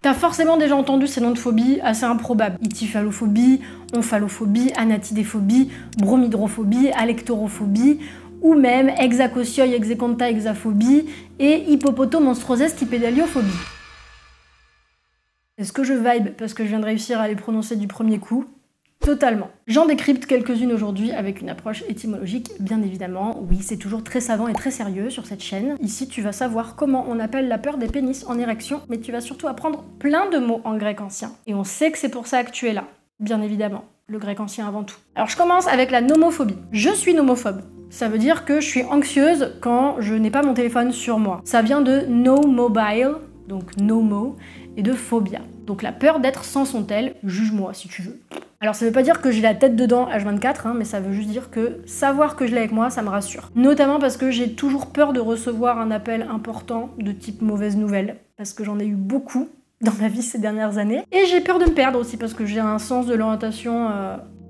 T'as forcément déjà entendu ces noms de phobies assez improbables. Ityphalophobie, omphalophobie, anatidéphobie, bromhydrophobie, alectorophobie, ou même hexacocioi hexeconta hexaphobie et hippopotomonstrosesquipédaliophobie. Est-ce que je vibe parce que je viens de réussir à les prononcer du premier coup? Totalement. J'en décrypte quelques-unes aujourd'hui avec une approche étymologique, bien évidemment. Oui, c'est toujours très savant et très sérieux sur cette chaîne. Ici, tu vas savoir comment on appelle la peur des pénis en érection, mais tu vas surtout apprendre plein de mots en grec ancien. Et on sait que c'est pour ça que tu es là, bien évidemment. Le grec ancien avant tout. Alors je commence avec la nomophobie. Je suis nomophobe. Ça veut dire que je suis anxieuse quand je n'ai pas mon téléphone sur moi. Ça vient de no mobile, donc nomo, et de phobia. Donc la peur d'être sans son tel, juge-moi si tu veux. Alors ça veut pas dire que j'ai la tête dedans H24, mais ça veut juste dire que savoir que je l'ai avec moi, ça me rassure. Notamment parce que j'ai toujours peur de recevoir un appel important de type mauvaise nouvelle, parce que j'en ai eu beaucoup dans ma vie ces dernières années. Et j'ai peur de me perdre aussi, parce que j'ai un sens de l'orientation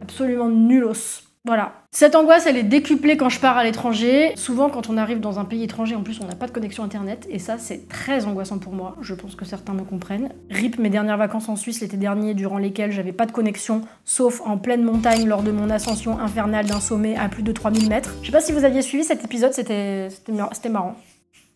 absolument nulos. Voilà. Cette angoisse, elle est décuplée quand je pars à l'étranger. Souvent, quand on arrive dans un pays étranger, en plus, on n'a pas de connexion internet. Et ça, c'est très angoissant pour moi. Je pense que certains me comprennent. RIP mes dernières vacances en Suisse l'été dernier, durant lesquelles j'avais pas de connexion, sauf en pleine montagne lors de mon ascension infernale d'un sommet à plus de 3000 mètres. Je sais pas si vous aviez suivi cet épisode, c'était marrant.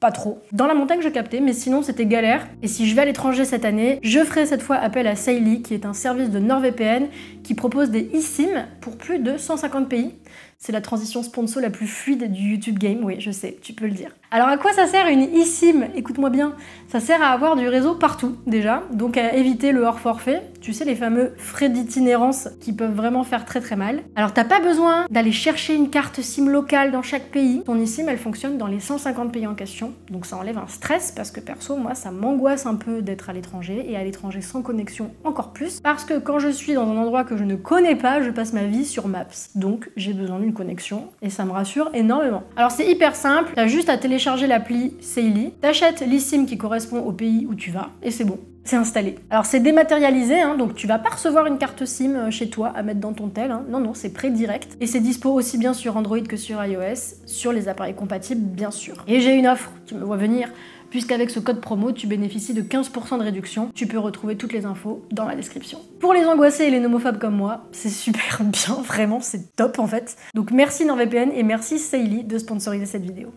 Pas trop. Dans la montagne, je captais, mais sinon, c'était galère. Et si je vais à l'étranger cette année, je ferai cette fois appel à Seili, qui est un service de NordVPN qui propose des eSIM pour plus de 150 pays. C'est la transition sponsor la plus fluide du YouTube game, oui, je sais, tu peux le dire. Alors à quoi ça sert une eSIM? Écoute-moi bien, ça sert à avoir du réseau partout, déjà, donc à éviter le hors forfait, tu sais, les fameux frais d'itinérance qui peuvent vraiment faire très très mal. Alors t'as pas besoin d'aller chercher une carte SIM locale dans chaque pays, ton eSIM elle fonctionne dans les 150 pays en question, donc ça enlève un stress, parce que perso, moi ça m'angoisse un peu d'être à l'étranger, et à l'étranger sans connexion encore plus, parce que quand je suis dans un endroit que je ne connais pas, je passe ma vie sur Maps, donc j'ai besoin d'une connexion et ça me rassure énormément. Alors c'est hyper simple, t'as juste à télécharger l'appli Seili, t'achètes l'eSIM qui correspond au pays où tu vas et c'est bon, c'est installé. Alors c'est dématérialisé, donc tu vas pas recevoir une carte SIM chez toi à mettre dans ton tel, non, c'est pré-direct et c'est dispo aussi bien sur Android que sur iOS, sur les appareils compatibles bien sûr. Et j'ai une offre, tu me vois venir, puisqu'avec ce code promo, tu bénéficies de 15% de réduction. Tu peux retrouver toutes les infos dans la description. Pour les angoissés et les nomophobes comme moi, c'est super bien, vraiment, c'est top en fait. Donc merci NordVPN et merci Seili de sponsoriser cette vidéo.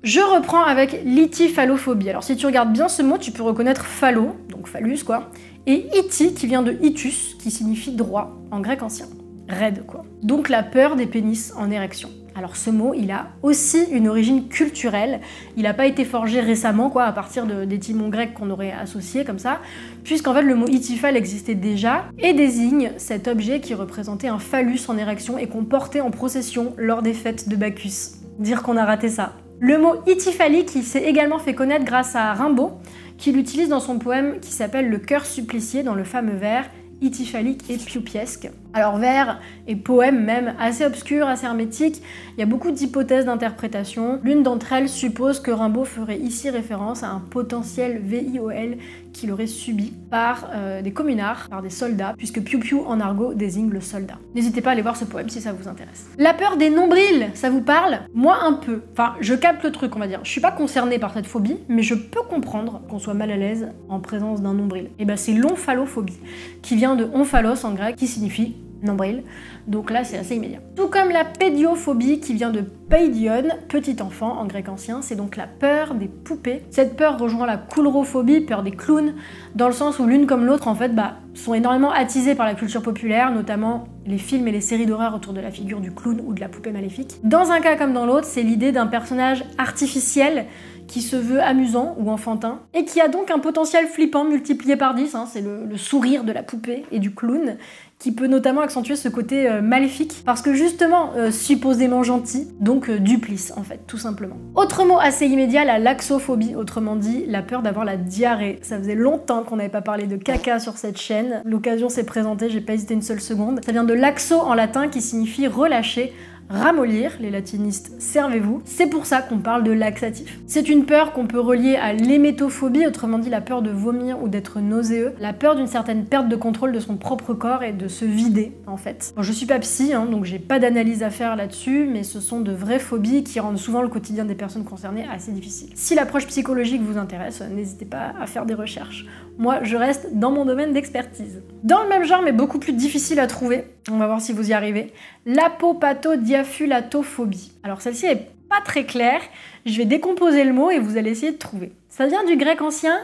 Je reprends avec l'ityphalophobie. Alors si tu regardes bien ce mot, tu peux reconnaître phallo, donc phallus quoi, et ithi qui vient de itus, qui signifie droit en grec ancien. Raide quoi. Donc la peur des pénis en érection. Alors ce mot, il a aussi une origine culturelle, il n'a pas été forgé récemment, à partir d'étymons grecs qu'on aurait associés comme ça, puisqu'en fait le mot ityphal existait déjà et désigne cet objet qui représentait un phallus en érection et qu'on portait en procession lors des fêtes de Bacchus. Dire qu'on a raté ça. Le mot ityphalique, il s'est également fait connaître grâce à Rimbaud, qui l'utilise dans son poème qui s'appelle Le cœur supplicié dans le fameux vers ityphalique et pioupiesque. Alors vers et poème même assez obscur, assez hermétique, il y a beaucoup d'hypothèses d'interprétation. L'une d'entre elles suppose que Rimbaud ferait ici référence à un potentiel VIOL qu'il aurait subi par des communards, par des soldats, puisque piou-piou en argot désigne le soldat. N'hésitez pas à aller voir ce poème si ça vous intéresse. La peur des nombrils, ça vous parle? Moi un peu. Enfin, je capte le truc, on va dire. Je suis pas concernée par cette phobie, mais je peux comprendre qu'on soit mal à l'aise en présence d'un nombril. Et ben c'est l'omphalophobie, qui vient de omphalos en grec, qui signifie nombril, donc là c'est assez immédiat. Tout comme la pédiophobie qui vient de paidion, petit enfant en grec ancien, c'est donc la peur des poupées. Cette peur rejoint la coulrophobie, peur des clowns, dans le sens où l'une comme l'autre en fait sont énormément attisées par la culture populaire, notamment les films et les séries d'horreur autour de la figure du clown ou de la poupée maléfique. Dans un cas comme dans l'autre, c'est l'idée d'un personnage artificiel qui se veut amusant ou enfantin, et qui a donc un potentiel flippant multiplié par 10, c'est le sourire de la poupée et du clown, qui peut notamment accentuer ce côté maléfique, parce que justement, supposément gentil, donc duplice en fait, tout simplement. Autre mot assez immédiat, la laxophobie, autrement dit, la peur d'avoir la diarrhée. Ça faisait longtemps qu'on n'avait pas parlé de caca sur cette chaîne, l'occasion s'est présentée, j'ai pas hésité une seule seconde. Ça vient de laxo en latin, qui signifie relâcher, ramollir, les latinistes servez-vous, c'est pour ça qu'on parle de laxatif. C'est une peur qu'on peut relier à l'hémétophobie, autrement dit la peur de vomir ou d'être nauséeux, la peur d'une certaine perte de contrôle de son propre corps et de se vider en fait. Bon, je suis pas psy, donc j'ai pas d'analyse à faire là-dessus, mais ce sont de vraies phobies qui rendent souvent le quotidien des personnes concernées assez difficile. Si l'approche psychologique vous intéresse, n'hésitez pas à faire des recherches. Moi, je reste dans mon domaine d'expertise. Dans le même genre, mais beaucoup plus difficile à trouver, on va voir si vous y arrivez, l'apopathodiaphulatophobie. Alors celle-ci est pas très claire, je vais décomposer le mot et vous allez essayer de trouver. Ça vient du grec ancien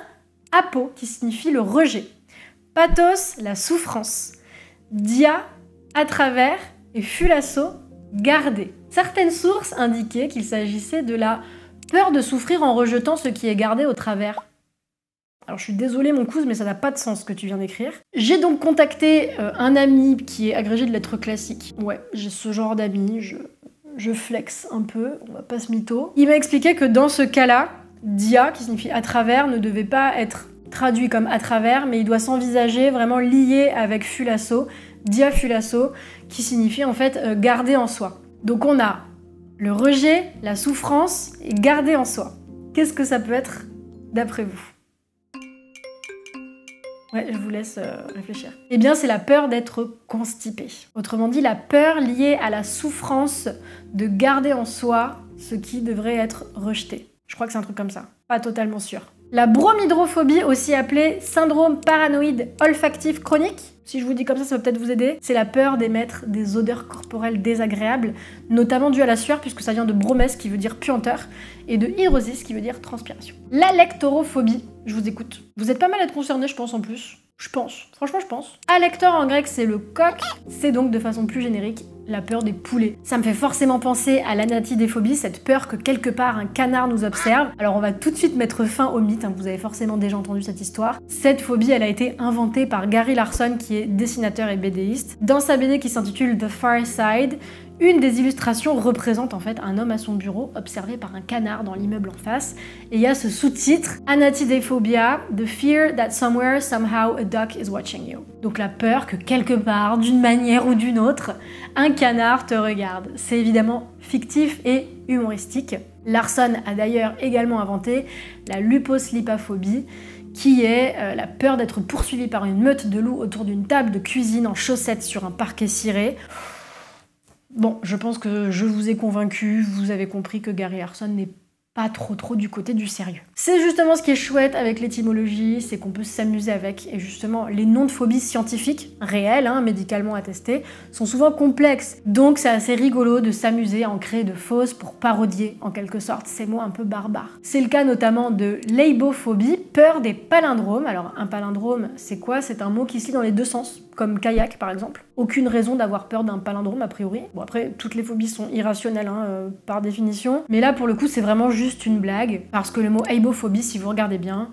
apo, qui signifie le rejet. Pathos, la souffrance. Dia, à travers, et phulasso, garder. Certaines sources indiquaient qu'il s'agissait de la peur de souffrir en rejetant ce qui est gardé au travers. Alors je suis désolée mon cousin, mais ça n'a pas de sens ce que tu viens d'écrire. J'ai donc contacté un ami qui est agrégé de lettres classiques. Ouais, j'ai ce genre d'ami, je flex un peu, on va pas se mytho. Il m'a expliqué que dans ce cas-là, dia, qui signifie à travers, ne devait pas être traduit comme à travers, mais il doit s'envisager vraiment lié avec phulasso, dia phulasso, qui signifie en fait garder en soi. Donc on a le rejet, la souffrance et garder en soi. Qu'est-ce que ça peut être d'après vous ? Ouais, je vous laisse réfléchir. Eh bien, c'est la peur d'être constipé. Autrement dit, la peur liée à la souffrance de garder en soi ce qui devrait être rejeté. Je crois que c'est un truc comme ça. Pas totalement sûr. La bromhydrophobie, aussi appelée syndrome paranoïde olfactif chronique, si je vous dis comme ça va peut-être vous aider, c'est la peur d'émettre des odeurs corporelles désagréables, notamment dues à la sueur, puisque ça vient de bromès, qui veut dire puanteur, et de hydrosis, qui veut dire transpiration. La lectorophobie, je vous écoute. Vous êtes pas mal à être concernés, je pense, en plus. Je pense. Franchement, je pense. Alector en grec, c'est le coq. C'est donc, de façon plus générique, la peur des poulets. Ça me fait forcément penser à l'anatidéphobie, cette peur que quelque part un canard nous observe. Alors on va tout de suite mettre fin au mythe, vous avez forcément déjà entendu cette histoire. Cette phobie, elle a été inventée par Gary Larson, qui est dessinateur et BDiste. Dans sa BD qui s'intitule The Far Side, une des illustrations représente en fait un homme à son bureau observé par un canard dans l'immeuble en face. Et il y a ce sous-titre Anatidephobia, the fear that somewhere, somehow a duck is watching you. Donc la peur que quelque part, d'une manière ou d'une autre, un canard te regarde. C'est évidemment fictif et humoristique. Larson a d'ailleurs également inventé la luposlipaphobie, qui est la peur d'être poursuivi par une meute de loups autour d'une table de cuisine en chaussettes sur un parquet ciré. Bon, je pense que je vous ai convaincu, vous avez compris que Gary Larson n'est pas trop du côté du sérieux. C'est justement ce qui est chouette avec l'étymologie, c'est qu'on peut s'amuser avec, et justement les noms de phobies scientifiques, réelles, médicalement attestés, sont souvent complexes, donc c'est assez rigolo de s'amuser à en créer de fausses pour parodier en quelque sorte ces mots un peu barbares. C'est le cas notamment de leibophobie, peur des palindromes. Alors un palindrome, c'est quoi? C'est un mot qui se lit dans les deux sens, comme kayak par exemple. Aucune raison d'avoir peur d'un palindrome a priori. Bon après, toutes les phobies sont irrationnelles par définition, mais là pour le coup c'est vraiment juste une blague, parce que le mot eibophobie, si vous regardez bien,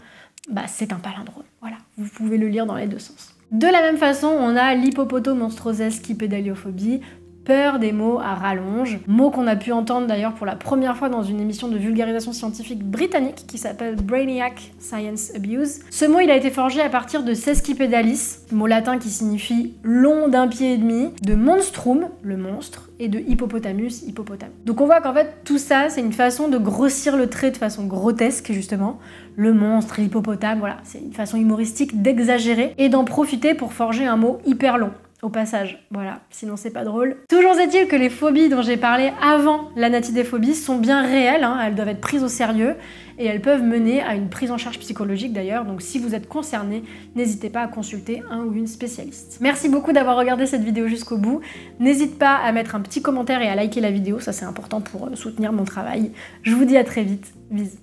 c'est un palindrome. Voilà, vous pouvez le lire dans les deux sens. De la même façon, on a l'hippopotomonstrosesquipédaliophobie, peur des mots à rallonge, mot qu'on a pu entendre d'ailleurs pour la première fois dans une émission de vulgarisation scientifique britannique qui s'appelle Brainiac Science Abuse. Ce mot, il a été forgé à partir de sesquipedalis, mot latin qui signifie long d'un pied et demi, de monstrum, le monstre, et de hippopotamus, hippopotame. Donc on voit qu'en fait tout ça, c'est une façon de grossir le trait de façon grotesque justement, le monstre, l'hippopotame, voilà, c'est une façon humoristique d'exagérer et d'en profiter pour forger un mot hyper long. Au passage, voilà, sinon c'est pas drôle. Toujours est-il que les phobies dont j'ai parlé avant l'anatidéphobie sont bien réelles, elles doivent être prises au sérieux et elles peuvent mener à une prise en charge psychologique d'ailleurs, donc si vous êtes concerné, n'hésitez pas à consulter un ou une spécialiste. Merci beaucoup d'avoir regardé cette vidéo jusqu'au bout, n'hésite pas à mettre un petit commentaire et à liker la vidéo, ça c'est important pour soutenir mon travail. Je vous dis à très vite, bisous.